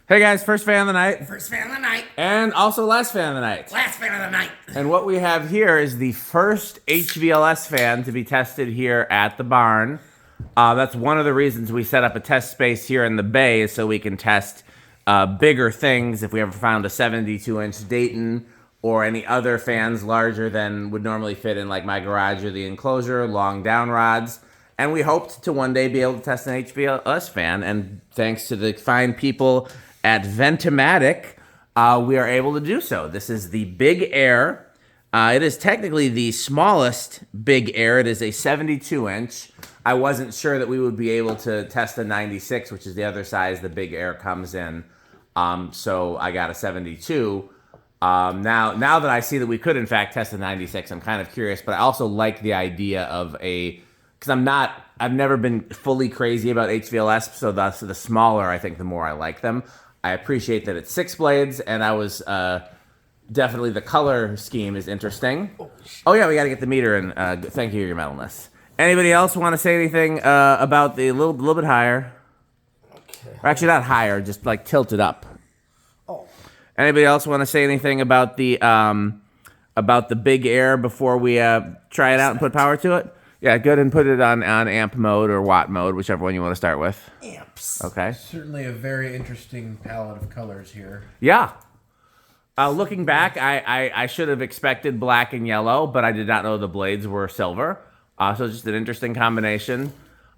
Hey guys, first fan of the night. First fan of the night. And also last fan of the night. Last fan of the night. And what we have here is the first HVLS fan to be tested here at the barn. That's one of the reasons we set up a test space here in the bay, is so we can test bigger things if we ever found a 72-inch Dayton or any other fans larger than would normally fit in like my garage or the enclosure, long down rods. And we hoped to one day be able to test an HVLS fan, and thanks to the fine people at Ventamatic, we are able to do so. This is the Big Air. It is technically the smallest Big Air. It is a 72-inch. I wasn't sure that we would be able to test a 96, which is the other size the Big Air comes in. So I got a 72. Now that I see that we could in fact test a 96, I'm kind of curious, but I also like the idea of because I've never been fully crazy about HVLS, so the smaller I think the more I like them. I appreciate that it's 6 blades, and I was definitely the color scheme is interesting. Oh yeah, we got to get the meter in. Thank you, your metalness. Anybody else want to say anything about the little bit higher? Okay. Or actually, not higher, just like tilted up. Oh. Anybody else want to say anything about the Big Air before we try it out and put power to it? Yeah, go ahead and put it on amp mode or watt mode, whichever one you want to start with. Amps. Okay. Certainly a very interesting palette of colors here. Yeah. Looking back, I should have expected black and yellow, but I did not know the blades were silver. So just an interesting combination.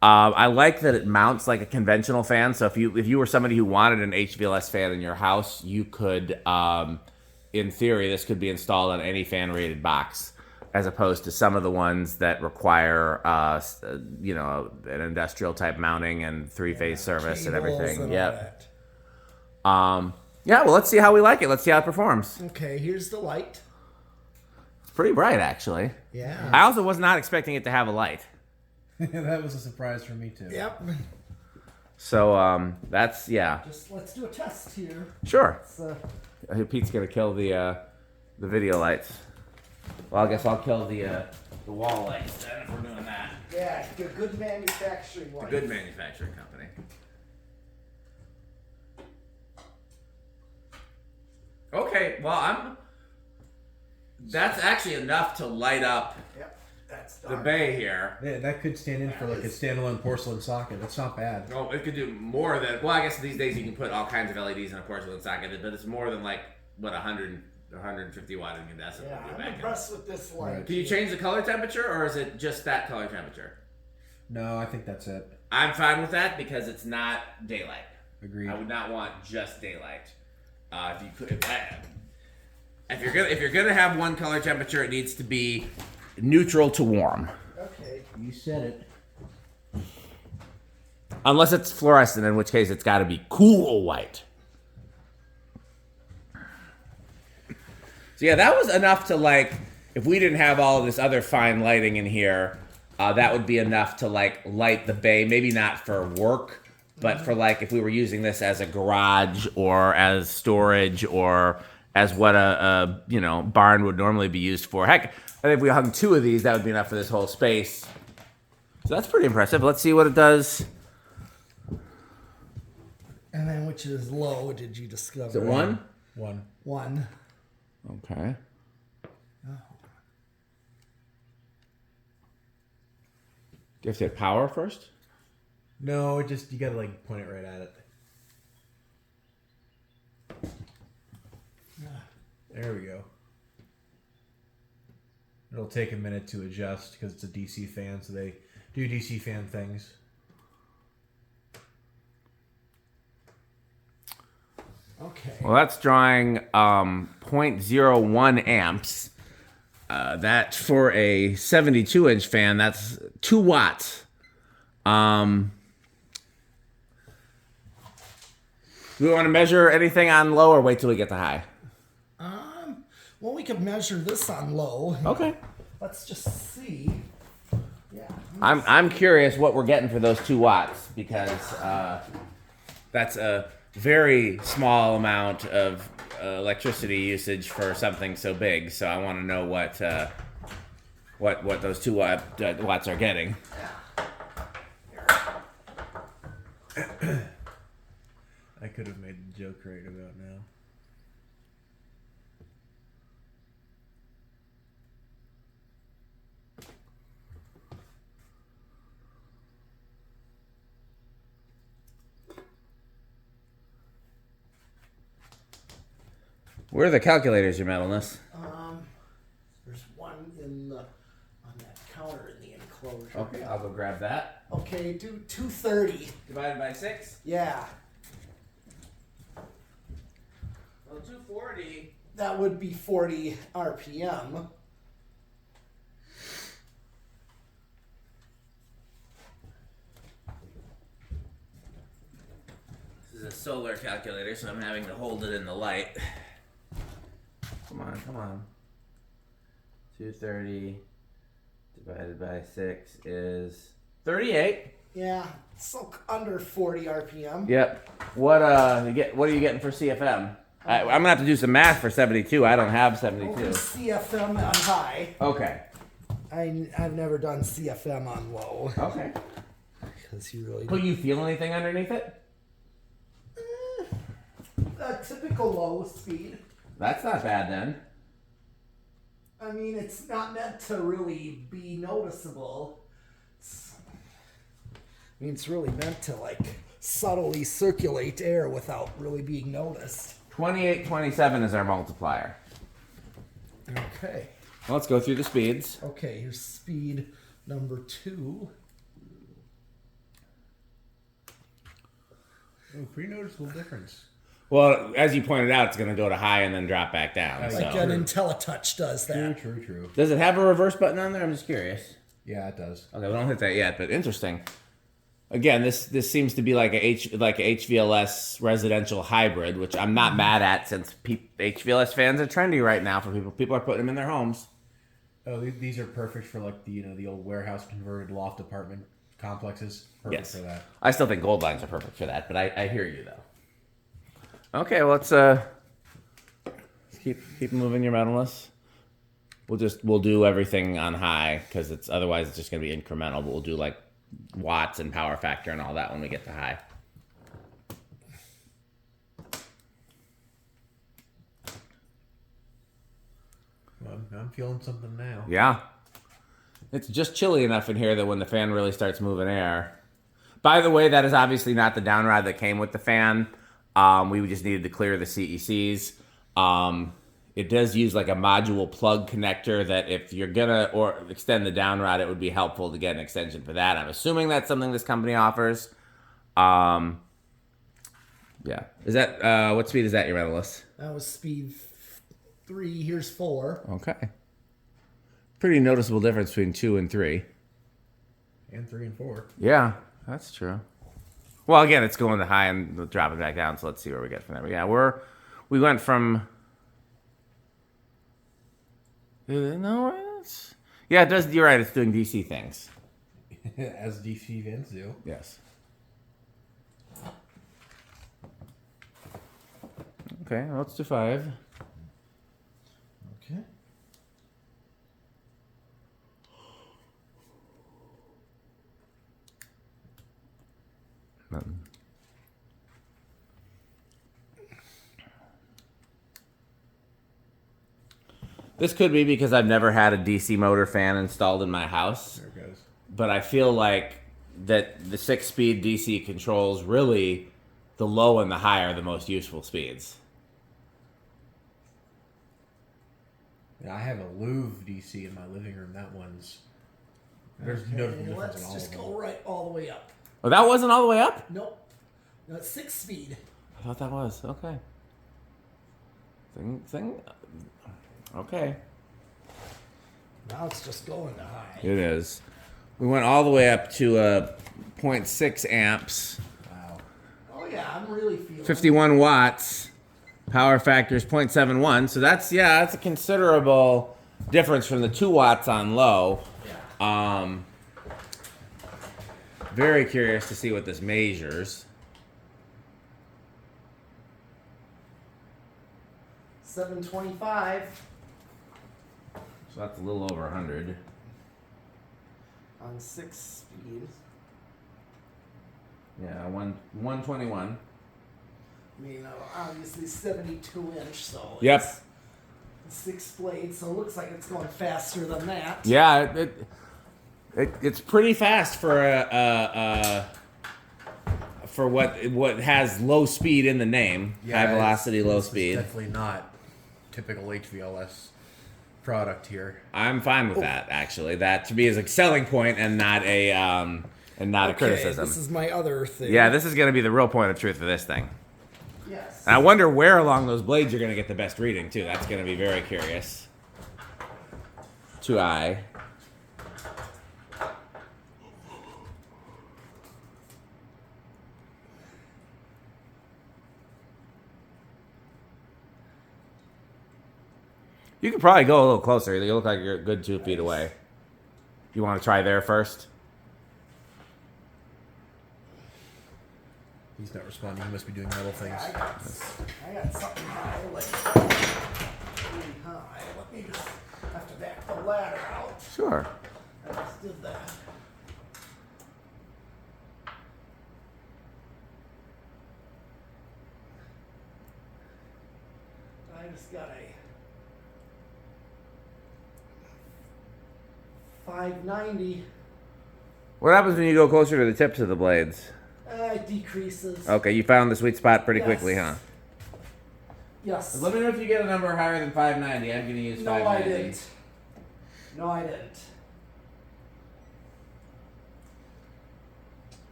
I like that it mounts like a conventional fan. So if you were somebody who wanted an HVLS fan in your house, you could, in theory, this could be installed on any fan-rated box, as opposed to some of the ones that require, an industrial type mounting and three-phase service and everything. Yep. Yeah, well, let's see how we like it. Let's see how it performs. Okay, here's the light. It's pretty bright, actually. Yeah. I also was not expecting it to have a light. That was a surprise for me, too. Yep. So, that's, yeah. Let's do a test here. Sure. Pete's going to kill the video lights. Well, I guess I'll kill the wall lights then if we're doing that. Yeah, a good manufacturing light. A good manufacturing company. Okay, well, that's actually enough to light up That's the dark. bay here. Yeah, that could stand in for like a standalone porcelain socket. That's not bad. Oh, it could do more than, well, I guess these days you can put all kinds of LEDs in a porcelain socket, but it's more than like, what, 150 watt incandescent. Yeah, I'm impressed with this light. Can you change the color temperature, or is it just that color temperature? No, I think that's it. I'm fine with that because it's not daylight. Agreed. I would not want just daylight. If you're gonna have one color temperature, it needs to be neutral to warm. Okay, you said it. Unless it's fluorescent, in which case it's got to be cool white. So yeah, that was enough to like, if we didn't have all of this other fine lighting in here, that would be enough to like light the bay. Maybe not for work, but for like if we were using this as a garage or as storage or as what a barn would normally be used for. Heck, I think if we hung 2 of these, that would be enough for this whole space. So that's pretty impressive. Let's see what it does. And then which is low, did you discover? Is it 1? 1. Okay. Oh. Do you have to hit power first? No, you gotta like point it right at it. There we go. It'll take a minute to adjust because it's a DC fan, so they do DC fan things. Okay. Well, that's drawing 0.01 amps. That for a 72-inch fan, that's 2 watts. Do we want to measure anything on low or wait till we get to high? Well, we could measure this on low. Okay. Let's just see. Yeah. I'm curious what we're getting for those 2 watts because that's a very small amount of electricity usage for something so big. So I want to know what those 2 watts are getting. I I could have made the joke right about now. Where are the calculators, Your Metalness? There's one on that counter in the enclosure. Okay, I'll go grab that. Okay, do 230. Divided by 6? Yeah, Well, 240. that would be 40 RPM. This is a solar calculator, so I'm having to hold it in the light. Come on, come on. 230 divided by 6 is 38. Yeah, so under 40 RPM. Yep. What are you getting for CFM? I'm gonna have to do some math for 72. I don't have 72. Over CFM on high. Okay. I've never done CFM on low. Okay. Because you really Will you feel anything underneath it? a typical low speed. That's not bad then. I mean, it's not meant to really be noticeable. It's really meant to like subtly circulate air without really being noticed. 2827 is our multiplier. Okay. Well, let's go through the speeds. Okay, here's speed number 2. Oh, pretty noticeable difference. Well, as you pointed out, it's going to go to high and then drop back down. Like So. Like an IntelliTouch does that. True. Does it have a reverse button on there? I'm just curious. Yeah, it does. Okay, we don't hit that yet, but interesting. Again, this seems to be like a HVLS residential hybrid, which I'm not mad at since HVLS fans are trendy right now for people. People are putting them in their homes. Oh, these are perfect for like the old warehouse converted loft apartment complexes. Perfect Yes. for that. I still think gold lines are perfect for that, but I hear you though. Okay, well, let's keep moving your medalists. We'll do everything on high because it's just gonna be incremental. But we'll do like watts and power factor and all that when we get to high. Well, I'm feeling something now. Yeah. It's just chilly enough in here that when the fan really starts moving air. By the way, that is obviously not the down rod that came with the fan. We just needed to clear the CECs. It does use like a module plug connector that if you're gonna or extend the down rod, it would be helpful to get an extension for that. I'm assuming that's something this company offers. Yeah. Is that what speed is that, your medalist? That was speed 3. Here's 4. Okay. Pretty noticeable difference between 2 and 3. And 3 and 4. Yeah, that's true. Well, again, it's going to high and dropping back down, so let's see where we get from there. Yeah, we went from. No, yeah, it does. You're right. It's doing DC things. As DC fans do. Yes. Okay, let's do 5. Okay. This could be because I've never had a DC motor fan installed in my house. There it goes. But I feel like that the 6-speed DC controls really the low and the high are the most useful speeds. Yeah, I have a Louvre DC in my living room. That one's there's no difference in Let's all just of them. go right all the way up. Oh, that wasn't all the way up? Nope. No, it's 6 speed. I thought that was. Okay. Thing. Okay. Now it's just going to high. It is. We went all the way up to 0.6 amps, Wow. Oh yeah, I'm really feeling 51 watts. Power factor is 0.71. So that's a considerable difference from the 2 watts on low. Yeah. Very curious to see what this measures. 725 So that's a little over 100. on 6 speed. Yeah, 121. You know, obviously 72 inch, so Yep. it's 6 blades, so it looks like it's going faster than that. Yeah, it's pretty fast for for what has low speed in the name. High velocity, low speed. It's definitely not typical HVLS product here. I'm fine with that, actually. That to me is a selling point and not a criticism. This is my other thing. Yeah, this is going to be the real point of truth for this thing. Yes. And I wonder where along those blades you're going to get the best reading, too. That's going to be very curious. To eye. You could probably go a little closer. You look like you're a good 2 feet away. You want to try there first? He's not responding. He must be doing metal things. I got something high, like really high. Let me just have to back the ladder out. Sure. I just did that. I just got a 590. What happens when you go closer to the tips of the blades? It decreases. Okay, you found the sweet spot pretty Yes. quickly, huh? Yes. Let me know if you get a number higher than 590. I'm going to use No, I 590. didn't. No, I didn't.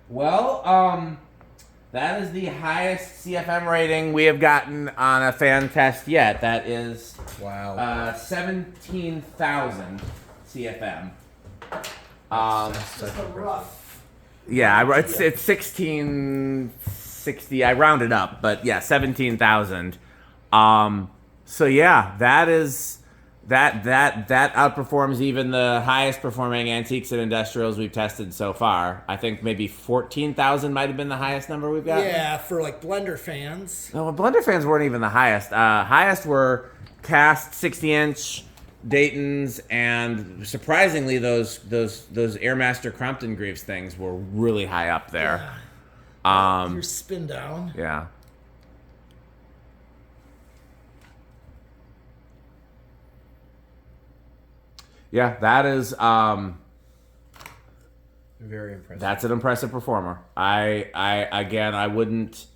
Well, that is the highest CFM rating we have gotten on a fan test yet. That is Wow. 17,000 CFM. That's Just a rough. Yeah, it's 1660. I rounded up, but yeah, 17,000. So yeah, that outperforms even the highest performing antiques and industrials we've tested so far. I think maybe 14,000 might have been the highest number we've got. Yeah, for like blender fans. No, Blender fans weren't even the highest. Highest were cast 60-inch Dayton's, and surprisingly, those Airmaster Crompton Greaves things were really high up there. Your spin down. Yeah. Yeah, that is Very impressive. that's an impressive performer. I wouldn't.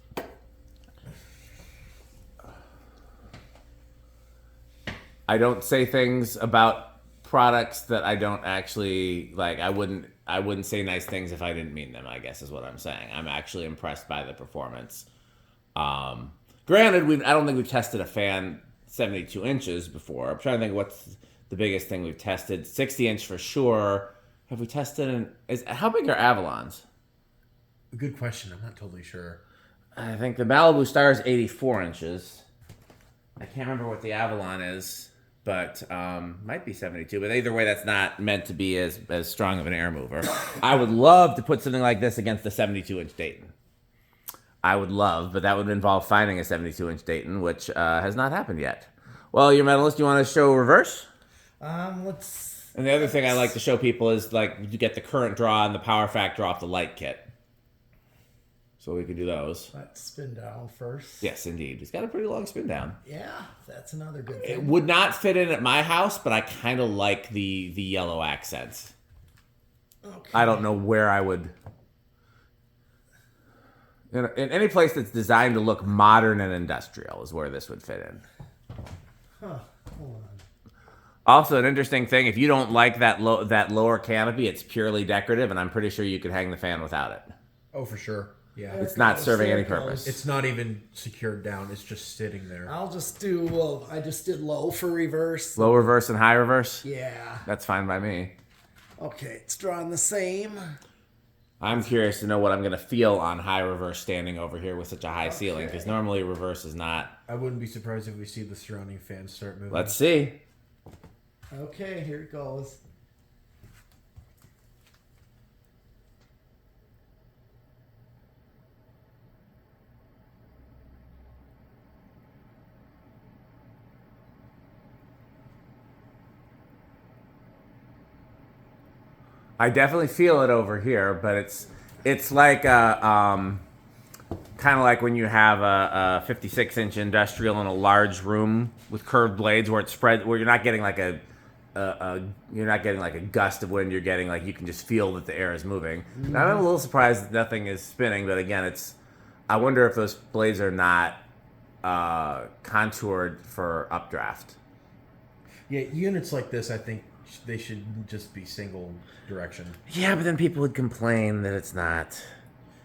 I don't say things about products that I don't actually like. I wouldn't say nice things if I didn't mean them, I guess is what I'm saying. I'm actually impressed by the performance. Granted, I don't think we've tested a fan 72 inches before. I'm trying to think what's the biggest thing we've tested. 60 inch for sure. Have we tested how big are Avalons? Good question. I'm not totally sure. I think the Malibu Star is 84 inches. I can't remember what the Avalon is, but might be 72. But either way, that's not meant to be as strong of an air mover. I would love to put something like this against the 72-inch Dayton. I would love, but that would involve finding a 72-inch Dayton, which has not happened yet. Well, your medalist, you want to show reverse? Let's. And the other thing I like to show people is like you get the current draw and the power factor off the light kit. So we could do those. Let's spin down first. Yes, indeed. It's got a pretty long spin down. Yeah, that's another good It thing. would not fit in at my house, but I kind of like the yellow accents. Okay. I don't know where I would. In any place that's designed to look modern and industrial is where this would fit in. Huh. Hold on. Also, an interesting thing, if you don't like that lower canopy, it's purely decorative, and I'm pretty sure you could hang the fan without it. Oh, for sure. Yeah. It's not serving There any it goes. purpose. It's not even secured down. It's just sitting there. I'll just do. Well, I just did low for reverse. Low reverse and high reverse? Yeah. That's fine by me. Okay, it's drawing the same. I'm curious to know what I'm going to feel on high reverse standing over here with such a high ceiling, because normally reverse is not. I wouldn't be surprised if we see the surrounding fans start moving. Let's see. Okay, here it goes. I definitely feel it over here, but it's like a kind kind of like when you have a 56-inch industrial in a large room with curved blades where it's spread, where you're not getting like a gust of wind. You're getting like you can just feel that the air is moving. Now, I'm a little surprised that nothing is spinning, but again, I wonder if those blades are not contoured for updraft. Yeah, units like this, I think they should just be single direction. Yeah, but then people would complain that it's not.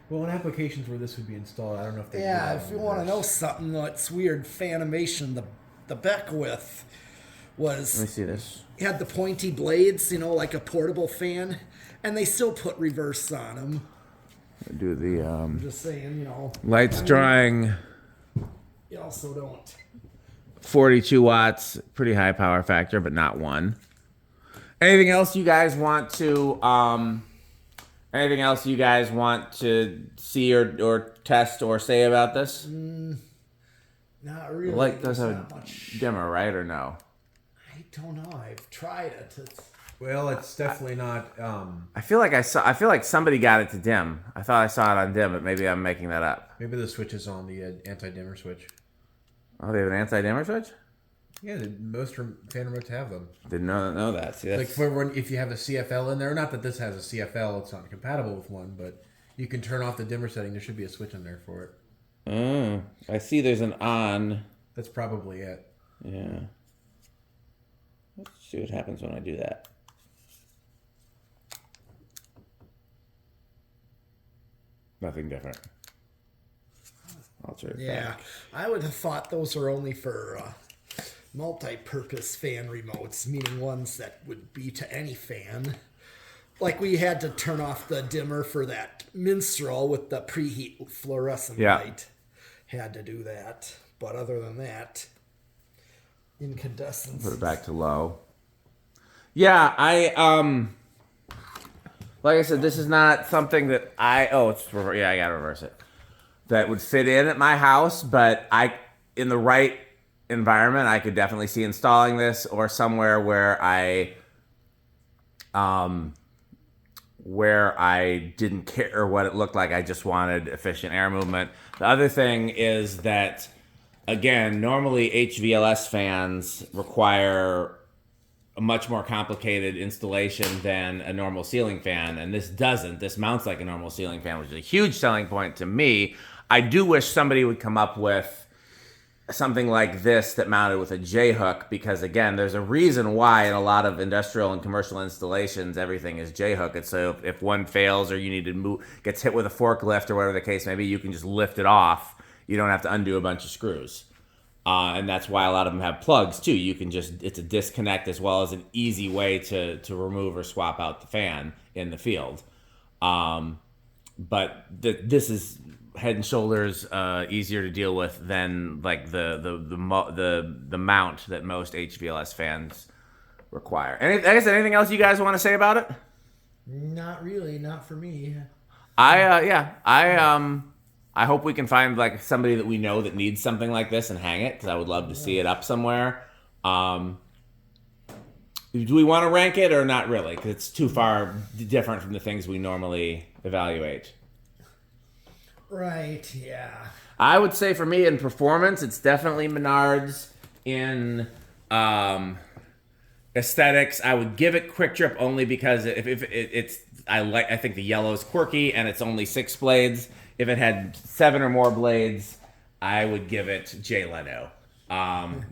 Well, in applications where this would be installed, I don't know if they. Yeah, if you want to know something that's weird, Fanimation, the Beckwith was. Let me see this. Had the pointy blades, like a portable fan, and they still put reverse on them. Do the I'm just saying, lights drawing. You also don't. 42 watts, pretty high power factor, but not one. Anything else you guys want to see or test or say about this? Not really. The light does There's have not much. a dimmer, right, or no? I don't know. I've tried it. Well, it's definitely not. I feel like somebody got it to dim. I thought I saw it on dim, but maybe I'm making that up. Maybe the switch is on the anti-dimmer switch. Oh, they have an anti-dimmer switch? Yeah, most fan remotes have them. Didn't know that. See, Like if you have a CFL in there, not that this has a CFL, it's not compatible with one, but you can turn off the dimmer setting. There should be a switch in there for it. I see there's an on. That's probably it. Yeah. Let's see what happens when I do that. Nothing different. I'll turn it Yeah, back. I would have thought those are only for multi-purpose fan remotes, meaning ones that would be to any fan. Like we had to turn off the dimmer for that minstrel with the preheat fluorescent light. Had to do that. But other than that, incandescence. Put it back to low. Yeah, like I said, this is not something that I gotta reverse it. That would fit in at my house, but in the right environment, I could definitely see installing this or somewhere where I didn't care what it looked like. I just wanted efficient air movement. The other thing is that, again, normally HVLS fans require a much more complicated installation than a normal ceiling fan, and this doesn't. This mounts like a normal ceiling fan, which is a huge selling point to me. I do wish somebody would come up with something like this that mounted with a J-hook, because again, there's a reason why in a lot of industrial and commercial installations everything is J-hook. And so if one fails or you need to move, gets hit with a forklift or whatever the case may be, you can just lift it off. You don't have to undo a bunch of screws. And that's why a lot of them have plugs too. You can it's a disconnect as well as an easy way to remove or swap out the fan in the field. But this is head and shoulders easier to deal with than like the mount that most HVLS fans require. Anything else you guys want to say about it? Not really, not for me. I hope we can find like somebody that we know that needs something like this and hang it, because I would love to see it up somewhere. Do we want to rank it or not really? Because it's too far different from the things we normally evaluate. Right, yeah. I would say for me in performance, it's definitely Menards. In aesthetics, I would give it Quick Trip only because I think the yellow is quirky and it's only 6 blades. If it had 7 or more blades, I would give it Jay Leno.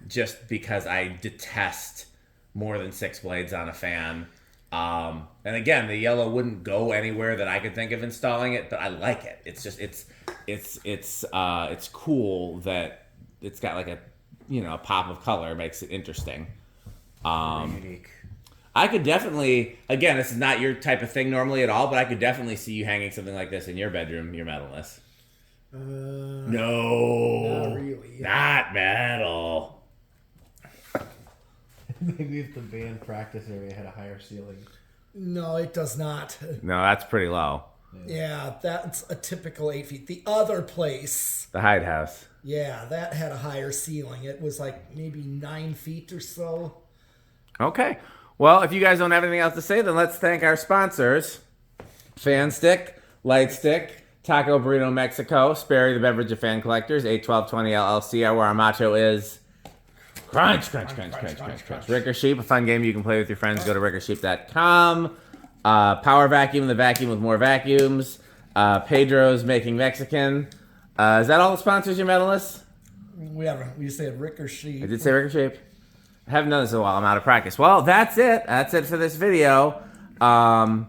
Just because I detest more than 6 blades on a fan. And again, the yellow wouldn't go anywhere that I could think of installing it, but I like it. It's just it's cool that it's got like a pop of color, makes it interesting. Unique. I could definitely, again, this is not your type of thing normally at all, but I could definitely see you hanging something like this in your bedroom, your metalness. No, not really. Not metal. Maybe if the band practice area had a higher ceiling. No, it does not. No, that's pretty low. Yeah, that's a typical 8 feet. The other place, The Hyde House. yeah, that had a higher ceiling. It was like maybe 9 feet or so. Okay. Well, if you guys don't have anything else to say, then let's thank our sponsors. Fan Stick, Light Stick, Taco Burrito Mexico, Sperry the Beverage of Fan Collectors, 81220 LLC, where our motto is crunch, crunch, crunch, crunch, crunch, crunch. Ricker Sheep, a fun game you can play with your friends. Go to rickersheep.com. Power Vacuum, the vacuum with more vacuums. Pedro's Making Mexican. Is that all the sponsors, your medalists? We said Ricker Sheep. I did say Ricker Sheep. I haven't done this in a while. I'm out of practice. Well, that's it. That's it for this video. No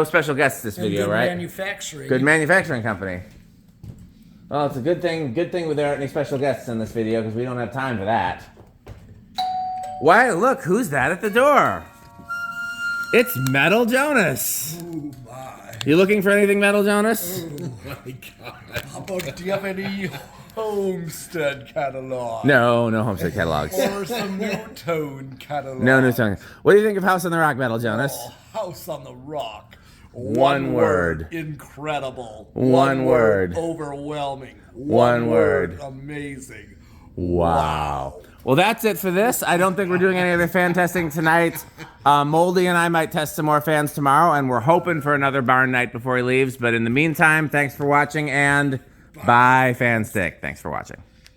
special guests this video, good right? Manufacturing. Good manufacturing company. Well, it's a good thing there aren't any special guests in this video because we don't have time for that. Why? Look, who's that at the door? It's Metal Jonas. Oh my! You looking for anything, Metal Jonas? Oh my God! How about, do you have any Homestead catalog? No Homestead catalogs. Or some New Tone catalog? No new song. What do you think of House on the Rock, Metal Jonas? Oh, House on the Rock. One word. Incredible. One word. Overwhelming. One word. Amazing. Wow. Well, that's it for this. I don't think we're doing any other fan testing tonight. Moldy and I might test some more fans tomorrow, and we're hoping for another barn night before he leaves. But in the meantime, thanks for watching, and bye, Fan Stick. Thanks for watching.